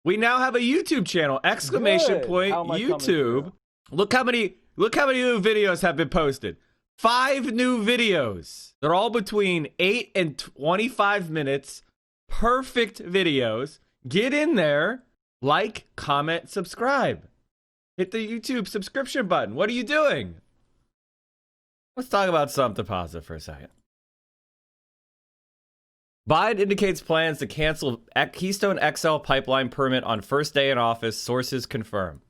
We now have a YouTube channel! Exclamation point YouTube. Look how many new videos have been posted. 5 new videos. They're all between 8 and 25 minutes. Perfect videos. Get in there. Like, comment, subscribe. Hit the YouTube subscription button. What are you doing? Let's talk about something positive for a second. Biden indicates plans to cancel Keystone XL pipeline permit on first day in office, sources confirm.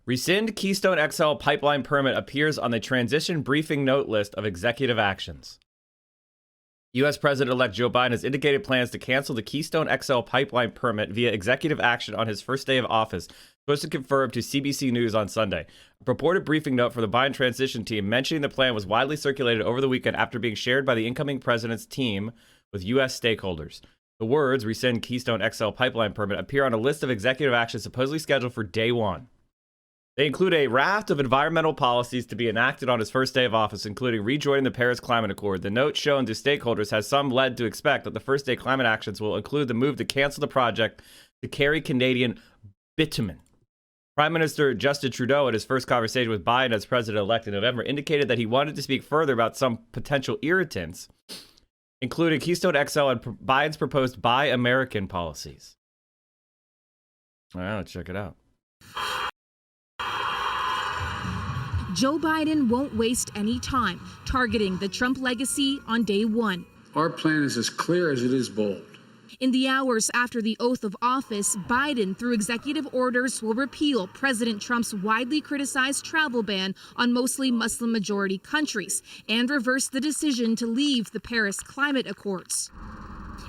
Rescind Keystone XL pipeline permit appears on the transition briefing note list of executive actions. U.S. President-elect Joe Biden has indicated plans to cancel the Keystone XL pipeline permit via executive action on his first day of office, posted confirmed to CBC News on Sunday. A purported briefing note for the Biden transition team mentioning the plan was widely circulated over the weekend after being shared by the incoming president's team with U.S. stakeholders. The words, rescind Keystone XL pipeline permit, appear on a list of executive actions supposedly scheduled for day one. They include a raft of environmental policies to be enacted on his first day of office, including rejoining the Paris Climate Accord. The note shown to stakeholders has some led to expect that the first day climate actions will include the move to cancel the project to carry Canadian bitumen. Prime Minister Justin Trudeau, at his first conversation with Biden as president-elect in November, indicated that he wanted to speak further about some potential irritants, including Keystone XL and Biden's proposed Buy American policies. All right, let's check it out. Joe Biden won't waste any time targeting the Trump legacy on day one. Our plan is as clear as it is bold. In the hours after the oath of office, Biden, through executive orders, will repeal President Trump's widely criticized travel ban on mostly Muslim-majority countries and reverse the decision to leave the Paris Climate Accords.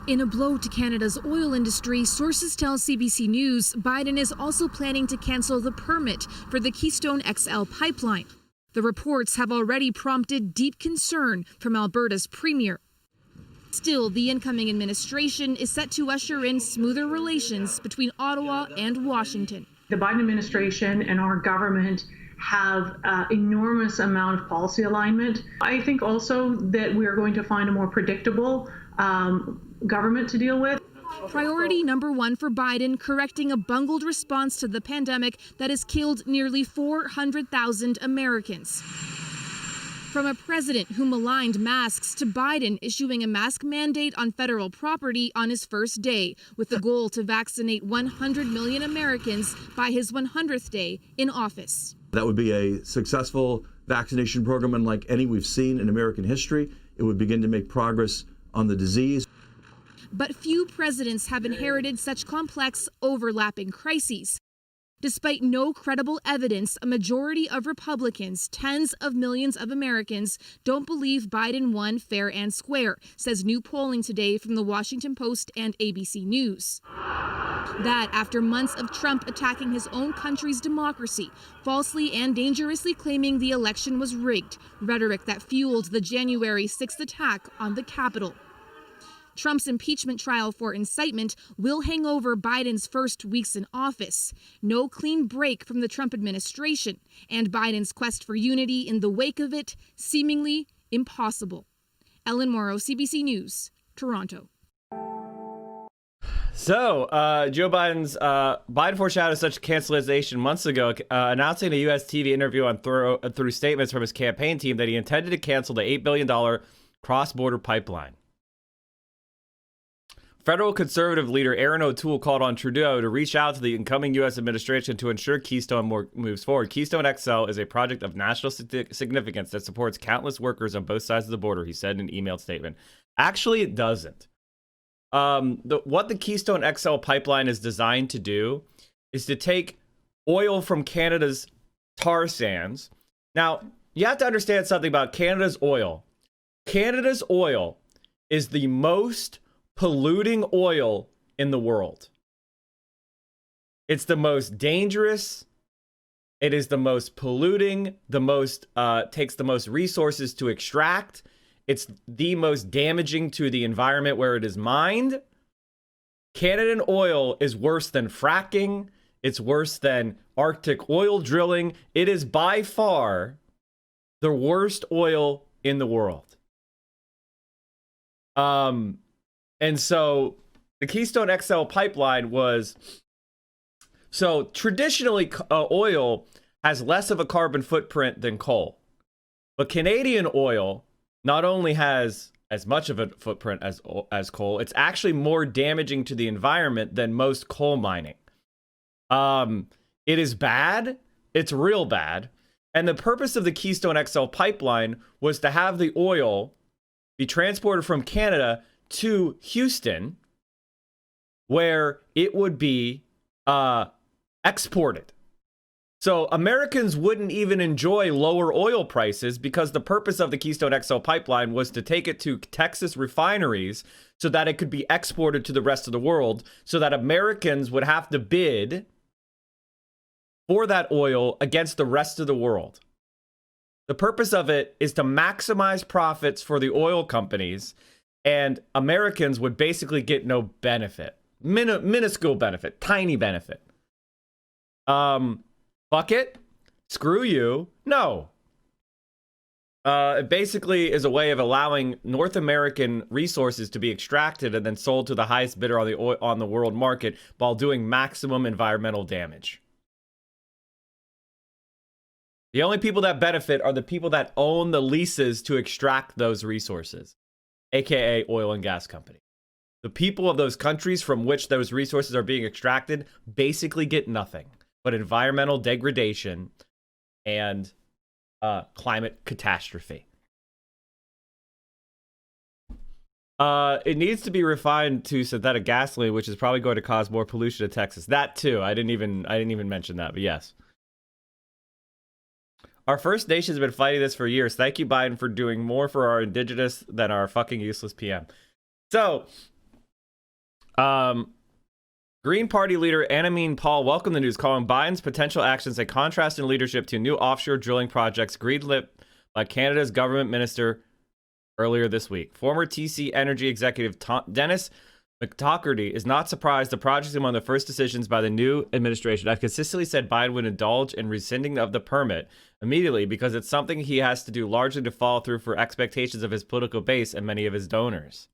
In a blow to Canada's oil industry, sources tell CBC News Biden is also planning to cancel the permit for the Keystone XL pipeline. The reports have already prompted deep concern from Alberta's premier. Still, the incoming administration is set to usher in smoother relations between Ottawa and Washington. The Biden administration and our government have enormous amount of policy alignment. I think also that we are going to find a more predictable government to deal with. Priority number one for Biden, correcting a bungled response to the pandemic that has killed nearly 400,000 Americans. From a president who maligned masks to Biden issuing a mask mandate on federal property on his first day, with the goal to vaccinate 100 million Americans by his 100th day in office. That would be a successful vaccination program unlike any we've seen in American history. It would begin to make progress on the disease. But few presidents have inherited such complex, overlapping crises. Despite no credible evidence, a majority of Republicans, tens of millions of Americans, don't believe Biden won fair and square, says new polling today from the Washington Post and ABC News. That after months of Trump attacking his own country's democracy, falsely and dangerously claiming the election was rigged, rhetoric that fueled the January 6th attack on the Capitol. Trump's impeachment trial for incitement will hang over Biden's first weeks in office. No clean break from the Trump administration, and Biden's quest for unity in the wake of it seemingly impossible. Ellen Morrow, CBC News, Toronto. So, Joe Biden's Biden foreshadowed such cancellation months ago, announcing in a U.S. TV interview on through statements from his campaign team that he intended to cancel the $8 billion cross-border pipeline. Federal conservative leader Aaron O'Toole called on Trudeau to reach out to the incoming U.S. administration to ensure Keystone moves forward. Keystone XL is a project of national significance that supports countless workers on both sides of the border, he said in an emailed statement. Actually, it doesn't. What the Keystone XL pipeline is designed to do is to take oil from Canada's tar sands. Now, you have to understand something about Canada's oil. Canada's oil is the most polluting oil in the world. It's the most dangerous. It is the most polluting, takes the most resources to extract. It's the most damaging to the environment where it is mined. Canadian oil is worse than fracking. It's worse than Arctic oil drilling. It is by far the worst oil in the world. And so The Keystone XL pipeline was... So traditionally, oil has less of a carbon footprint than coal. But Canadian oil not only has as much of a footprint as coal, it's actually more damaging to the environment than most coal mining. It is bad. It's real bad. And the purpose of the Keystone XL pipeline was to have the oil be transported from Canada to Houston, where it would be exported. So Americans wouldn't even enjoy lower oil prices because the purpose of the Keystone XL pipeline was to take it to Texas refineries so that it could be exported to the rest of the world, so that Americans would have to bid for that oil against the rest of the world. The purpose of it is to maximize profits for the oil companies, and Americans would basically get no benefit. Minuscule benefit, tiny benefit. Fuck it? Screw you? No. It basically is a way of allowing North American resources to be extracted and then sold to the highest bidder on the world market while doing maximum environmental damage. The only people that benefit are the people that own the leases to extract those resources, aka oil and gas companies. The people of those countries from which those resources are being extracted basically get nothing but environmental degradation and climate catastrophe. It needs to be refined to synthetic gasoline, which is probably going to cause more pollution in Texas. That too. I didn't even mention that, but yes. Our First Nations have been fighting this for years. Thank you, Biden, for doing more for our indigenous than our fucking useless PM. So, Green Party leader Annamine Paul welcomed the news, calling Biden's potential actions a contrast in leadership to new offshore drilling projects greenlit by Canada's government minister earlier this week. Former TC Energy executive Dennis McTocherty is not surprised the project is among the first decisions by the new administration. I've consistently said Biden would indulge in rescinding of the permit immediately because it's something he has to do largely to follow through for expectations of his political base and many of his donors.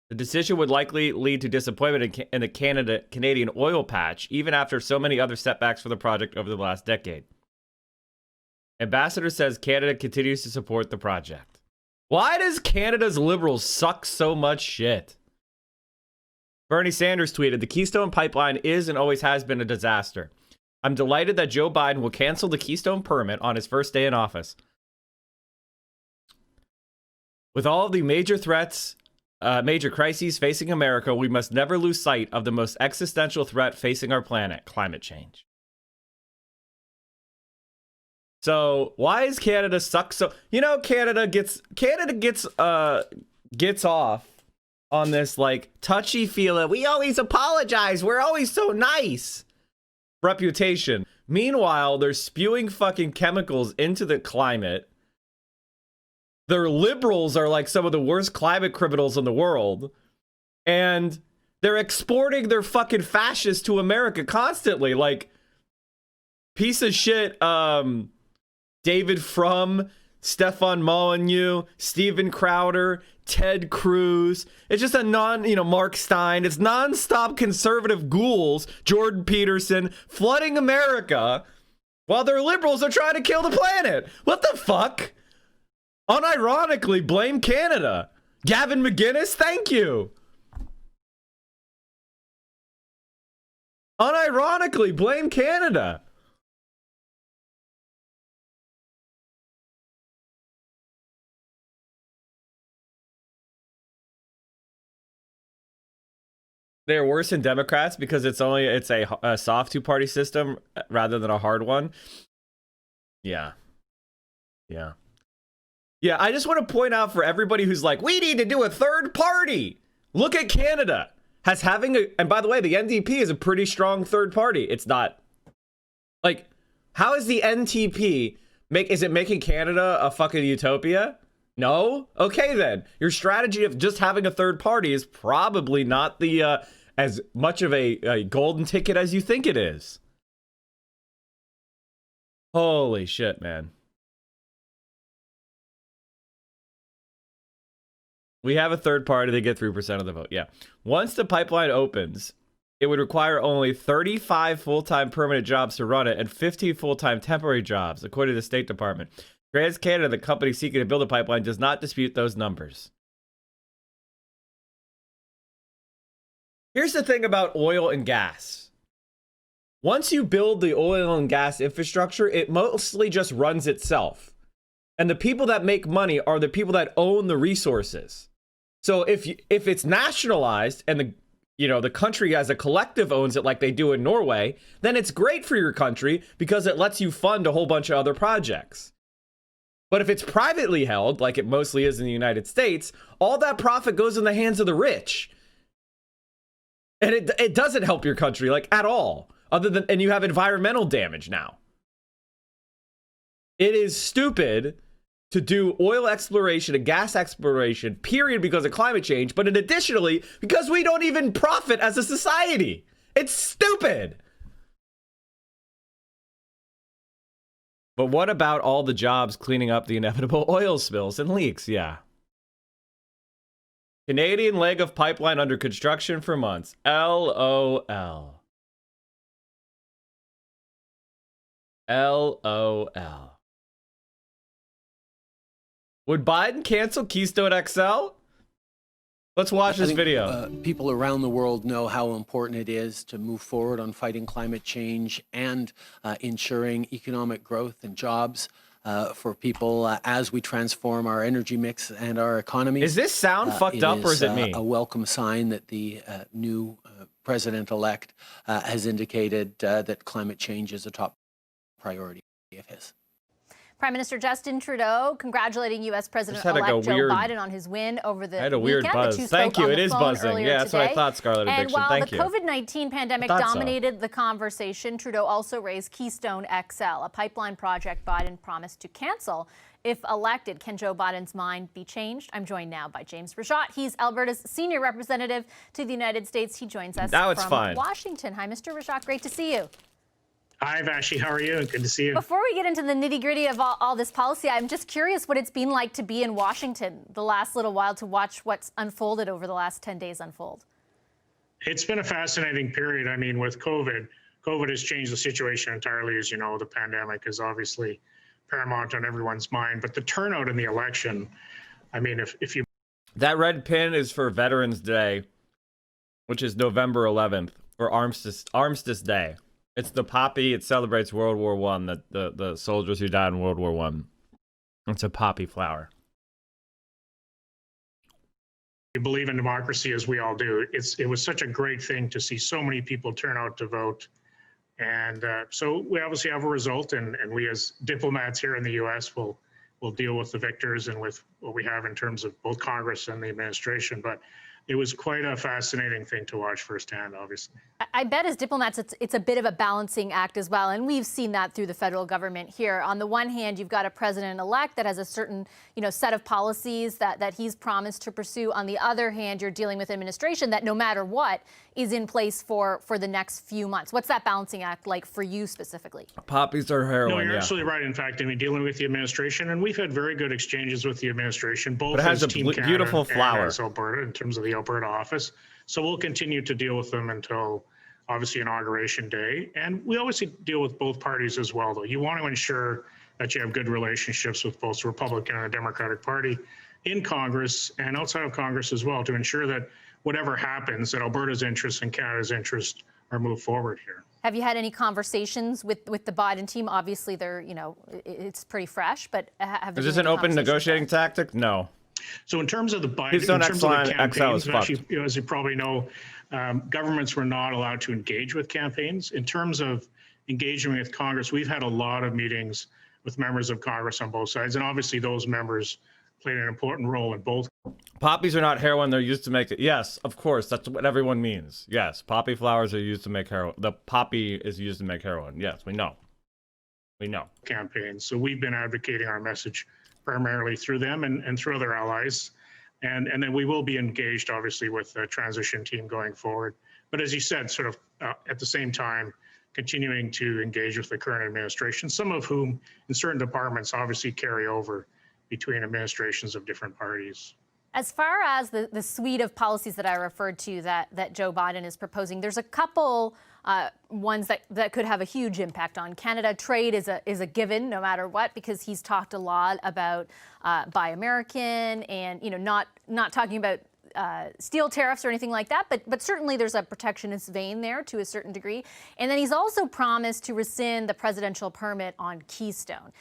The decision would likely lead to disappointment in the Canadian oil patch, even after so many other setbacks for the project over the last decade. Ambassador says Canada continues to support the project. Why does Canada's liberals suck so much shit? Bernie Sanders tweeted, the Keystone Pipeline is and always has been a disaster. I'm delighted that Joe Biden will cancel the Keystone permit on his first day in office. With all of the major threats, major crises facing America, we must never lose sight of the most existential threat facing our planet, climate change. So why is Canada suck so? You know, Canada gets off on this like touchy feely. We always apologize. We're always so nice. Reputation. Meanwhile, they're spewing fucking chemicals into the climate. Their liberals are like some of the worst climate criminals in the world. And they're exporting their fucking fascists to America constantly. Like, piece of shit, David Frum, Stefan Molyneux, Steven Crowder, Ted Cruz. It's just a Mark Stein. It's nonstop conservative ghouls, Jordan Peterson, flooding America while their liberals are trying to kill the planet. What the fuck? Unironically, blame Canada. Gavin McGinnis, thank you. Unironically, blame Canada. They're worse than Democrats because it's a soft two-party system rather than a hard one. Yeah. I just want to point out for everybody who's like, we need to do a third party. Look at Canada. And by the way, the NDP is a pretty strong third party. It's not like, how is the NTP is it making Canada a fucking utopia? No? Okay then. Your strategy of just having a third party is probably not the as much of a golden ticket as you think it is. Holy shit, man. We have a third party. They get 3% of the vote. Yeah. Once the pipeline opens, it would require only 35 full-time permanent jobs to run it and 15 full-time temporary jobs, according to the State Department. TransCanada, the company seeking to build a pipeline, does not dispute those numbers. Here's the thing about oil and gas. Once you build the oil and gas infrastructure, it mostly just runs itself. And the people that make money are the people that own the resources. So if it's nationalized and the country as a collective owns it like they do in Norway, then it's great for your country because it lets you fund a whole bunch of other projects. But if it's privately held, like it mostly is in the United States, all that profit goes in the hands of the rich. And it doesn't help your country, like, at all. And you have environmental damage now. It is stupid to do oil exploration and gas exploration, period, because of climate change, but additionally, because we don't even profit as a society. It's stupid. But what about all the jobs cleaning up the inevitable oil spills and leaks? Yeah. Canadian leg of pipeline under construction for months. LOL. LOL. Would Biden cancel Keystone XL? Let's watch this video. People around the world know how important it is to move forward on fighting climate change and ensuring economic growth and jobs for people as we transform our energy mix and our economy. Is this sound fucked up or is it me? A welcome sign that the new president-elect has indicated that climate change is a top priority of his. Prime Minister Justin Trudeau congratulating U.S. President-elect Joe Biden on his win over the weekend. I had a weird buzz. Thank you. It is buzzing. Yeah, that's what I thought, Scarlet Addiction. Thank you. And while the COVID-19 pandemic dominated the conversation, Trudeau also raised Keystone XL, a pipeline project Biden promised to cancel if elected. Can Joe Biden's mind be changed? I'm joined now by James Rajat. He's Alberta's senior representative to the United States. He joins us from Washington. Hi, Mr. Rajat. Great to see you. Hi, Vashi. How are you? Good to see you. Before we get into the nitty-gritty of all this policy, I'm just curious what it's been like to be in Washington the last little while, to watch what's unfolded over the last 10 days unfold. It's been a fascinating period. I mean, with COVID has changed the situation entirely. As you know, the pandemic is obviously paramount on everyone's mind. But the turnout in the election, I mean, if you... That red pin is for Veterans Day, which is November 11th, or Armistice Day. It's the poppy. It celebrates World War I, the soldiers who died in World War I. It's a poppy flower. We believe in democracy, as we all do. It was such a great thing to see so many people turn out to vote. And so we obviously have a result, and we as diplomats here in the U.S. will deal with the victors and with what we have in terms of both Congress and the administration. But it was quite a fascinating thing to watch firsthand, obviously. I bet as diplomats, it's a bit of a balancing act as well. And we've seen that through the federal government here. On the one hand, you've got a president-elect that has a certain, set of policies that he's promised to pursue. On the other hand, you're dealing with administration that no matter what is in place for the next few months. What's that balancing act like for you specifically? Poppies are heroin. No, you're absolutely right. In fact, I mean, dealing with the administration, and we've had very good exchanges with the administration, both as Team Canada beautiful flower and as Alberta in terms of the Alberta office. So we'll continue to deal with them until obviously Inauguration Day. And we always deal with both parties as well, though. You want to ensure that you have good relationships with both the Republican and the Democratic Party in Congress and outside of Congress as well, to ensure that whatever happens, that Alberta's interests and Canada's interests are moved forward here. Have you had any conversations with the Biden team? Obviously, they're, it's pretty fresh, but have there Is this an open negotiating tactic? No. So in terms of the Biden, in terms of the campaigns, actually, as you probably know, governments were not allowed to engage with campaigns. In terms of engagement with Congress, we've had a lot of meetings with members of Congress on both sides, and obviously those members played an important role in both. Poppies are not heroin. They're used to make it. Yes, of course. That's what everyone means. Yes, poppy flowers are used to make heroin. The poppy is used to make heroin. Yes, we know. We know. Campaigns. So we've been advocating our message primarily through them and through other allies. And then we will be engaged, obviously, with the transition team going forward. But as you said, sort of at the same time, continuing to engage with the current administration, some of whom in certain departments obviously carry over between administrations of different parties. As far as the suite of policies that I referred to that Joe Biden is proposing, there's a couple ones that could have a huge impact on Canada. Trade is a given no matter what, because he's talked a lot about Buy American and not talking about steel tariffs or anything like that, but certainly there's a protectionist vein there to a certain degree. And then he's also promised to rescind the presidential permit on Keystone.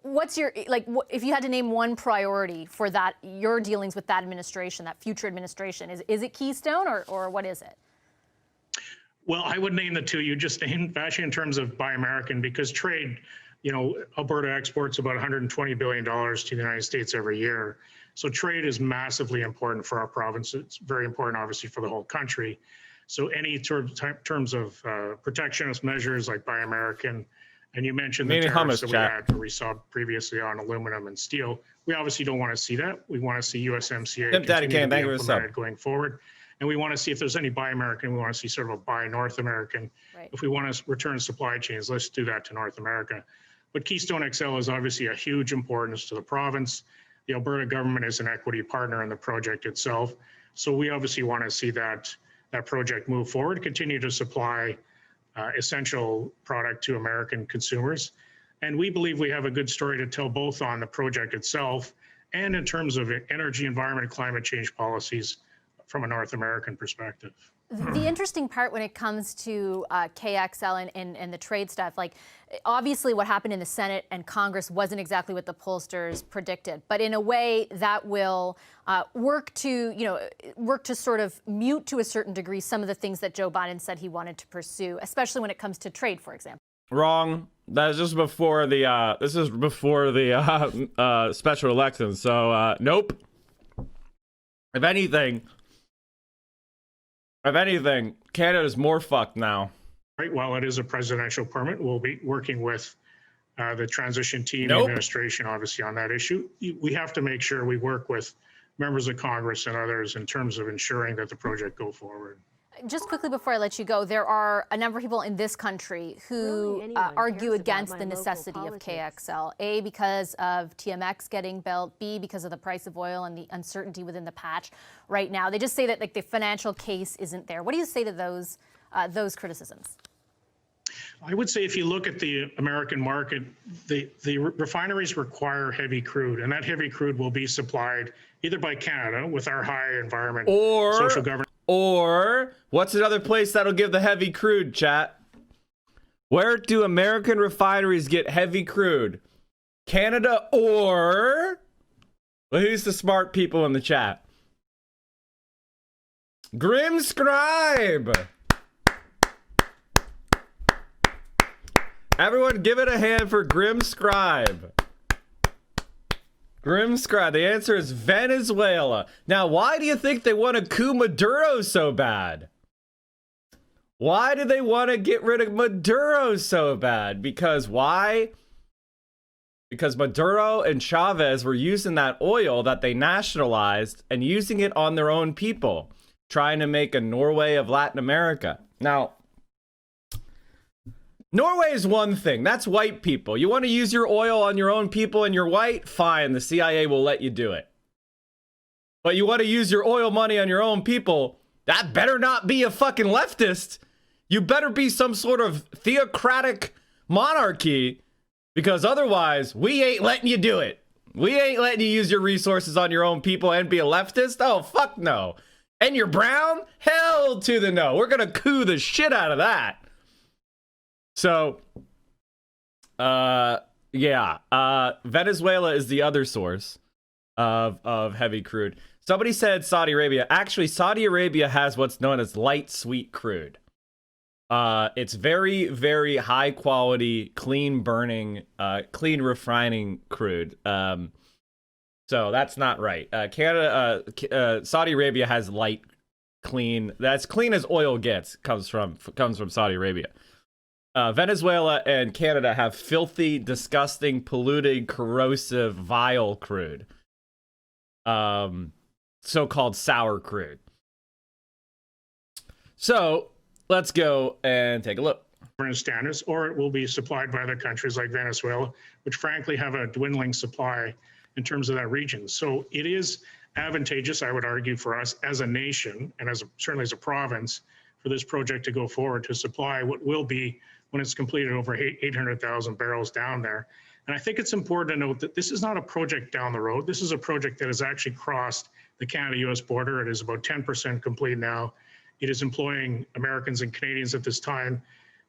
What's your, if you had to name one priority for that, your dealings with that administration, that future administration, is it Keystone or what is it? Well, I would name the two you just named, actually, in terms of Buy American, because trade, Alberta exports about $120 billion to the United States every year. So trade is massively important for our province. It's very important, obviously, for the whole country. So any terms of protectionist measures like Buy American, and you mentioned the tariffs that we saw previously on aluminum and steel. We obviously don't want to see that. We want to see USMCA continue to be implemented going forward. And we want to see if there's any Buy American, we want to see sort of a Buy North American. Right. If we want to return supply chains, let's do that to North America. But Keystone XL is obviously a huge importance to the province. The Alberta government is an equity partner in the project itself. So we obviously want to see that project move forward, continue to supply essential product to American consumers. And we believe we have a good story to tell both on the project itself and in terms of energy, environment, and climate change policies from a North American perspective. The interesting part when it comes to KXL and the trade stuff, obviously what happened in the Senate and Congress wasn't exactly what the pollsters predicted, but in a way that will work to sort of mute to a certain degree some of the things that Joe Biden said he wanted to pursue, especially when it comes to trade, for example. Wrong. That's just before the special election. So nope. If anything, Canada's more fucked now. Right. While it is a presidential permit, we'll be working with the transition team administration, obviously, on that issue. We have to make sure we work with members of Congress and others in terms of ensuring that the project go forward. Just quickly before I let you go, there are a number of people in this country who argue against the necessity of KXL. A, because of TMX getting built. B, because of the price of oil and the uncertainty within the patch right now. They just say that the financial case isn't there. What do you say to those criticisms? I would say if you look at the American market, the refineries require heavy crude, and that heavy crude will be supplied either by Canada with our high environment, social governance. Or what's another place that'll give the heavy crude, chat? Where do American refineries get heavy crude? Canada or... Well, who's the smart people in the chat? Grim Scribe! Everyone give it a hand for Grim Scribe. Grim Scribe. The answer is Venezuela. Now, why do you think they want to coup Maduro so bad? Why do they want to get rid of Maduro so bad? Because why? Because Maduro and Chavez were using that oil that they nationalized and using it on their own people, trying to make a Norway of Latin America. Now, Norway is one thing. That's white people. You want to use your oil on your own people and you're white? Fine, the CIA will let you do it. But you want to use your oil money on your own people? That better not be a fucking leftist. You better be some sort of theocratic monarchy, because otherwise, we ain't letting you do it. We ain't letting you use your resources on your own people and be a leftist? Oh, fuck no. And you're brown? Hell to the no. We're going to coup the shit out of that. So, Venezuela is the other source of heavy crude. Somebody said Saudi Arabia. Actually, Saudi Arabia has what's known as light sweet crude. It's very, very high quality, clean burning, clean refining crude. So that's not right. Saudi Arabia has light, clean. That's clean as oil gets. Comes from Saudi Arabia. Venezuela and Canada have filthy, disgusting, polluted, corrosive, vile crude. So-called sour crude. So let's go and take a look. Standards, or it will be supplied by other countries like Venezuela, which frankly have a dwindling supply in terms of that region. So it is advantageous, I would argue, for us as a nation and certainly as a province for this project to go forward to supply what will be, when it's completed, over 800,000 barrels down there. And I think it's important to note that this is not a project down the road. This is a project that has actually crossed the Canada-US border. It is about 10% complete now. It is employing Americans and Canadians at this time.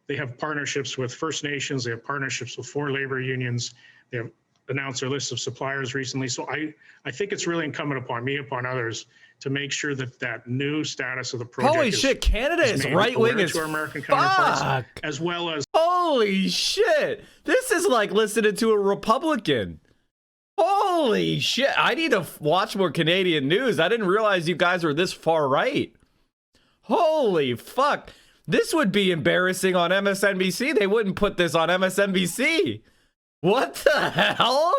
They have partnerships with First Nations. They have partnerships with 4 labor unions. They have announced their list of suppliers recently. So I think it's really incumbent upon me, upon others, to make sure that that new status of the project Holy shit, Canada is right-wing as to our American counterparts, fuck. as well as... Holy shit. This is like listening to a Republican. Holy shit. I need to watch more Canadian news. I didn't realize you guys were this far right. Holy fuck. This would be embarrassing on MSNBC. They wouldn't put this on MSNBC. What the hell?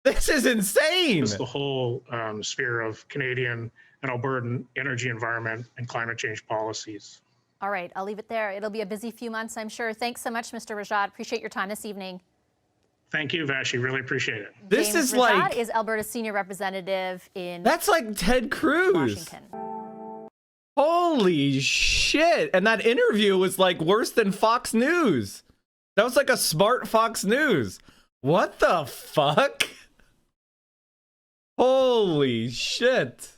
This is insane. It's the whole sphere of Canadian and Albertan energy, environment, and climate change policies. All right, I'll leave it there. It'll be a busy few months, I'm sure. Thanks so much, Mr. Rajat. Appreciate your time this evening. Thank you, Vashi. Really appreciate it. This James is Rajat like... is Alberta's senior representative in That's like Ted Cruz. Washington. Holy shit. And that interview was like worse than Fox News. That was like a smart Fox News. What the fuck? Holy shit.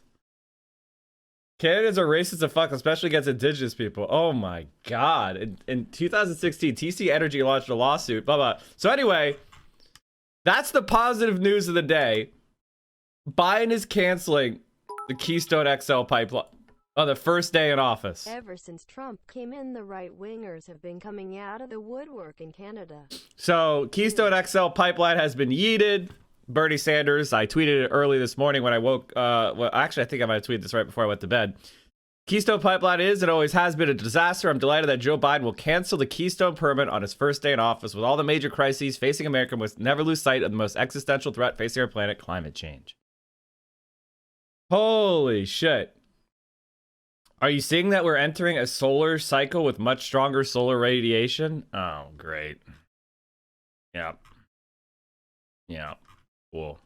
Canada's are racist as fuck, especially against Indigenous people. Oh my God. In 2016, TC Energy launched a lawsuit, blah, blah. So anyway, that's the positive news of the day. Biden is canceling the Keystone XL pipeline on the first day in office. Ever since Trump came in, the right-wingers have been coming out of the woodwork in Canada. So Keystone XL pipeline has been yeeted. Bernie Sanders, I tweeted it early this morning when I woke, well, actually, I think I might have tweeted this right before I went to bed. Keystone Pipeline is and always has been a disaster. I'm delighted that Joe Biden will cancel the Keystone permit on his first day in office. With all the major crises facing America, we must never lose sight of the most existential threat facing our planet, climate change. Holy shit. Are you seeing that we're entering a solar cycle with much stronger solar radiation? Oh, great. Yep. Yeah. Cool.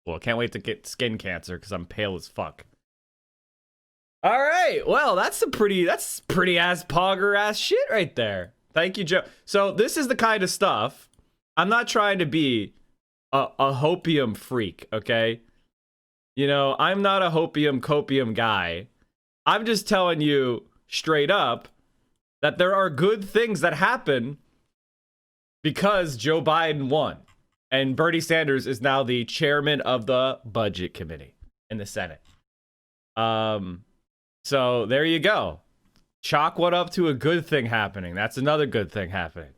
Well, can't wait to get skin cancer because I'm pale as fuck. All right. Well, that's pretty ass pogger ass shit right there. Thank you, Joe. So this is the kind of stuff. I'm not trying to be a hopium freak, okay? You know, I'm not a hopium copium guy. I'm just telling you straight up that there are good things that happen because Joe Biden won. And Bernie Sanders is now the chairman of the Budget Committee in the Senate. So there you go. Chalk one up to a good thing happening. That's another good thing happening.